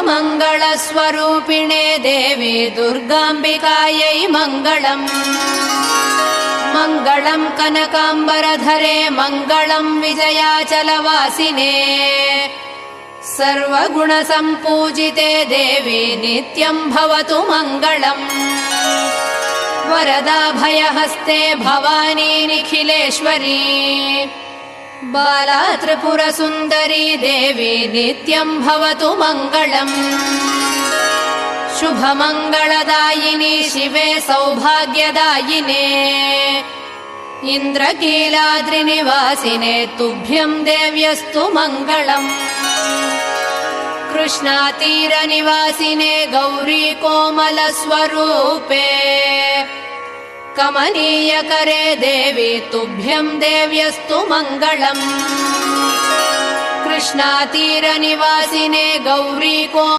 सर्वमङ्गलस्वरूपिणे देवी दुर्गाम्बिकायै मङ्गलम्। मङ्गलम् कनकाम्बरधरे मङ्गलम् विजयाचलवासिने। सर्वगुणसम्पूजिते देवी नित्यम् भवतु मङ्गलम्। वरदाभयहस्ते भवानी निखिलेश्वरी। बाला त्रिपुरसुन्दरी देवी नित्यम् भवतु मङ्गलम्। शुभमङ्गलदायिनी शिवे सौभाग्यदायिने। इन्द्रकीलाद्रिनिवासिने तुभ्यम् देव्यस्तु मङ्गलम्। कृष्णातीरनिवासिने गौरी कोमलस्वरूपे। कमनीयकरे देवी तुभ्यम् देव्यस्तु मङ्गलम्। कृष्णातीरनिवासिने गौरी